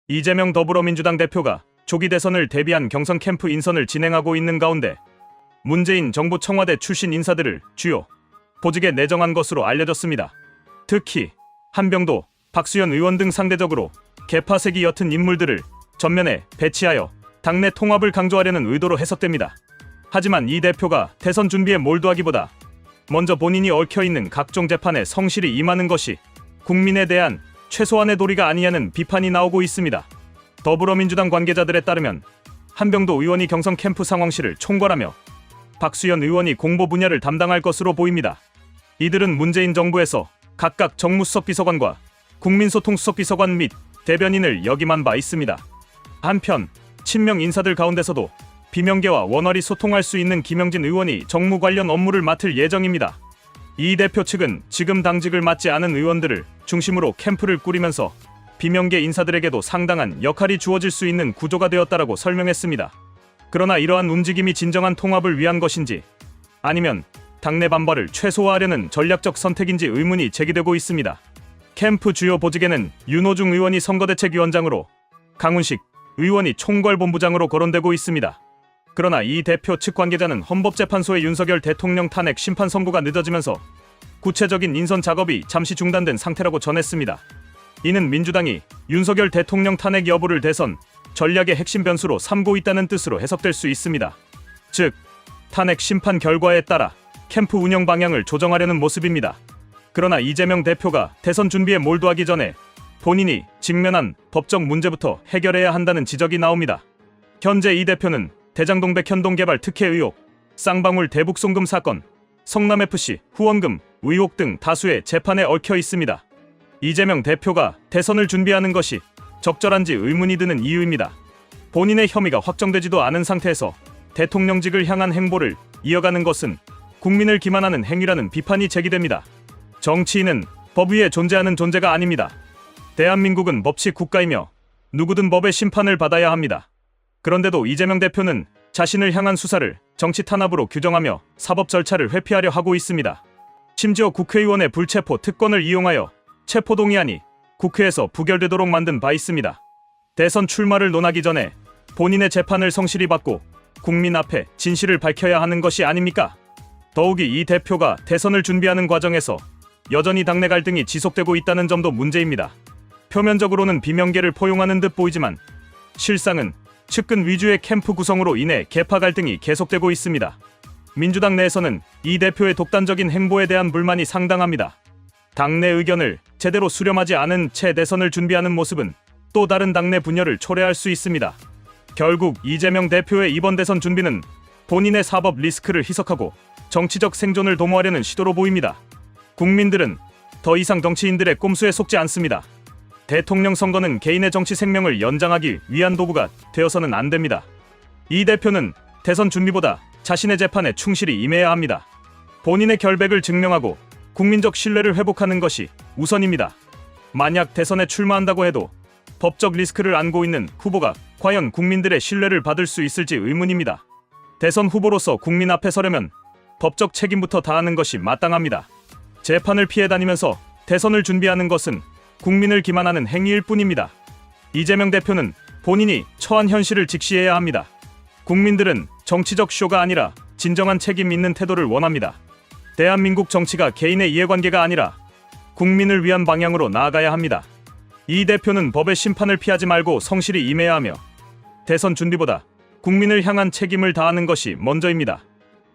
이재명 더불어민주당 대표가 조기 대선을 대비한 경선 캠프 인선을 진행하고 있는 가운데 문재인 정부 청와대 출신 인사들을 주요 보직에 내정한 것으로 알려졌습니다. 특히 한병도, 박수현 의원 등 상대적으로 개파색이 옅은 인물들을 전면에 배치하여 당내 통합을 강조하려는 의도로 해석됩니다. 하지만 이 대표가 대선 준비에 몰두하기보다 먼저 본인이 얽혀있는 각종 재판에 성실히 임하는 것이 국민에 대한 최소한의 도리가 아니냐는 비판이 나오고 있습니다. 더불어민주당 관계자들에 따르면 한병도 의원이 경선 캠프 상황실을 총괄하며 박수현 의원이 공보 분야를 담당할 것으로 보입니다. 이들은 문재인 정부에서 각각 정무수석 비서관과 국민소통수석 비서관 및 대변인을 역임한 바 있습니다. 한편 친명 인사들 가운데서도 비명계와 원활히 소통할 수 있는 김영진 의원이 정무 관련 업무를 맡을 예정입니다. 이 대표 측은 지금 당직을 맡지 않은 의원들을 중심으로 캠프를 꾸리면서 비명계 인사들에게도 상당한 역할이 주어질 수 있는 구조가 되었다라고 설명했습니다. 그러나 이러한 움직임이 진정한 통합을 위한 것인지 아니면 당내 반발을 최소화하려는 전략적 선택인지 의문이 제기되고 있습니다. 캠프 주요 보직에는 윤호중 의원이 선거대책위원장으로 강훈식 의원이 총괄본부장으로 거론되고 있습니다. 그러나 이 대표 측 관계자는 헌법재판소의 윤석열 대통령 탄핵 심판 선고가 늦어지면서 구체적인 인선 작업이 잠시 중단된 상태라고 전했습니다. 이는 민주당이 윤석열 대통령 탄핵 여부를 대선 전략의 핵심 변수로 삼고 있다는 뜻으로 해석될 수 있습니다. 즉, 탄핵 심판 결과에 따라 캠프 운영 방향을 조정하려는 모습입니다. 그러나 이재명 대표가 대선 준비에 몰두하기 전에 본인이 직면한 법적 문제부터 해결해야 한다는 지적이 나옵니다. 현재 이 대표는 대장동 백현동 개발 특혜 의혹, 쌍방울 대북 송금 사건, 성남FC 후원금 의혹 등 다수의 재판에 얽혀 있습니다. 이재명 대표가 대선을 준비하는 것이 적절한지 의문이 드는 이유입니다. 본인의 혐의가 확정되지도 않은 상태에서 대통령직을 향한 행보를 이어가는 것은 국민을 기만하는 행위라는 비판이 제기됩니다. 정치인은 법 위에 존재하는 존재가 아닙니다. 대한민국은 법치 국가이며 누구든 법의 심판을 받아야 합니다. 그런데도 이재명 대표는 자신을 향한 수사를 정치 탄압으로 규정하며 사법 절차를 회피하려 하고 있습니다. 심지어 국회의원의 불체포 특권을 이용하여 체포동의안이 국회에서 부결되도록 만든 바 있습니다. 대선 출마를 논하기 전에 본인의 재판을 성실히 받고 국민 앞에 진실을 밝혀야 하는 것이 아닙니까? 더욱이 이 대표가 대선을 준비하는 과정에서 여전히 당내 갈등이 지속되고 있다는 점도 문제입니다. 표면적으로는 비명계를 포용하는 듯 보이지만 실상은 측근 위주의 캠프 구성으로 인해 계파 갈등이 계속되고 있습니다. 민주당 내에서는 이 대표의 독단적인 행보에 대한 불만이 상당합니다. 당내 의견을 제대로 수렴하지 않은 채 대선을 준비하는 모습은 또 다른 당내 분열을 초래할 수 있습니다. 결국 이재명 대표의 이번 대선 준비는 본인의 사법 리스크를 희석하고 정치적 생존을 도모하려는 시도로 보입니다. 국민들은 더 이상 정치인들의 꼼수에 속지 않습니다. 대통령 선거는 개인의 정치 생명을 연장하기 위한 도구가 되어서는 안 됩니다. 이 대표는 대선 준비보다 자신의 재판에 충실히 임해야 합니다. 본인의 결백을 증명하고 국민적 신뢰를 회복하는 것이 우선입니다. 만약 대선에 출마한다고 해도 법적 리스크를 안고 있는 후보가 과연 국민들의 신뢰를 받을 수 있을지 의문입니다. 대선 후보로서 국민 앞에 서려면 법적 책임부터 다하는 것이 마땅합니다. 재판을 피해 다니면서 대선을 준비하는 것은 국민을 기만하는 행위일 뿐입니다. 이재명 대표는 본인이 처한 현실을 직시해야 합니다. 국민들은 정치적 쇼가 아니라 진정한 책임 있는 태도를 원합니다. 대한민국 정치가 개인의 이해관계가 아니라 국민을 위한 방향으로 나아가야 합니다. 이 대표는 법의 심판을 피하지 말고 성실히 임해야 하며 대선 준비보다 국민을 향한 책임을 다하는 것이 먼저입니다.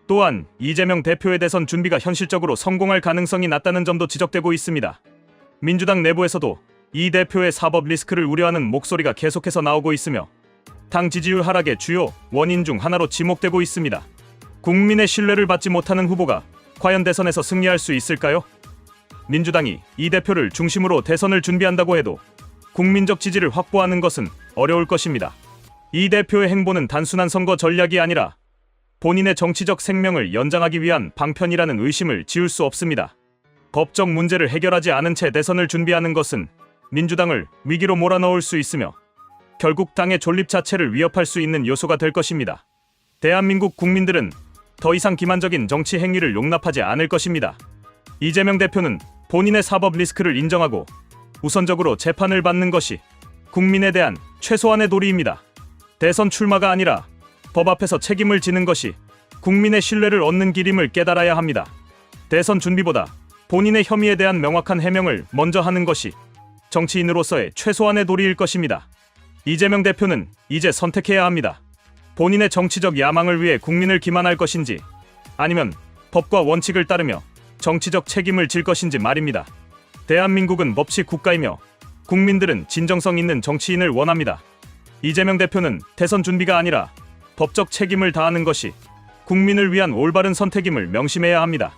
또한 이재명 대표의 대선 준비가 현실적으로 성공할 가능성이 낮다는 점도 지적되고 있습니다. 민주당 내부에서도 이 대표의 사법 리스크를 우려하는 목소리가 계속해서 나오고 있으며 당 지지율 하락의 주요 원인 중 하나로 지목되고 있습니다. 국민의 신뢰를 받지 못하는 후보가 과연 대선에서 승리할 수 있을까요? 민주당이 이 대표를 중심으로 대선을 준비한다고 해도 국민적 지지를 확보하는 것은 어려울 것입니다. 이 대표의 행보는 단순한 선거 전략이 아니라 본인의 정치적 생명을 연장하기 위한 방편이라는 의심을 지울 수 없습니다. 법적 문제를 해결하지 않은 채 대선을 준비하는 것은 민주당을 위기로 몰아넣을 수 있으며 결국 당의 존립 자체를 위협할 수 있는 요소가 될 것입니다. 대한민국 국민들은 더 이상 기만적인 정치 행위를 용납하지 않을 것입니다. 이재명 대표는 본인의 사법 리스크를 인정하고 우선적으로 재판을 받는 것이 국민에 대한 최소한의 도리입니다. 대선 출마가 아니라 법 앞에서 책임을 지는 것이 국민의 신뢰를 얻는 길임을 깨달아야 합니다. 대선 준비보다 본인의 혐의에 대한 명확한 해명을 먼저 하는 것이 정치인으로서의 최소한의 도리일 것입니다. 이재명 대표는 이제 선택해야 합니다. 본인의 정치적 야망을 위해 국민을 기만할 것인지 아니면 법과 원칙을 따르며 정치적 책임을 질 것인지 말입니다. 대한민국은 법치 국가이며 국민들은 진정성 있는 정치인을 원합니다. 이재명 대표는 대선 준비가 아니라 법적 책임을 다하는 것이 국민을 위한 올바른 선택임을 명심해야 합니다.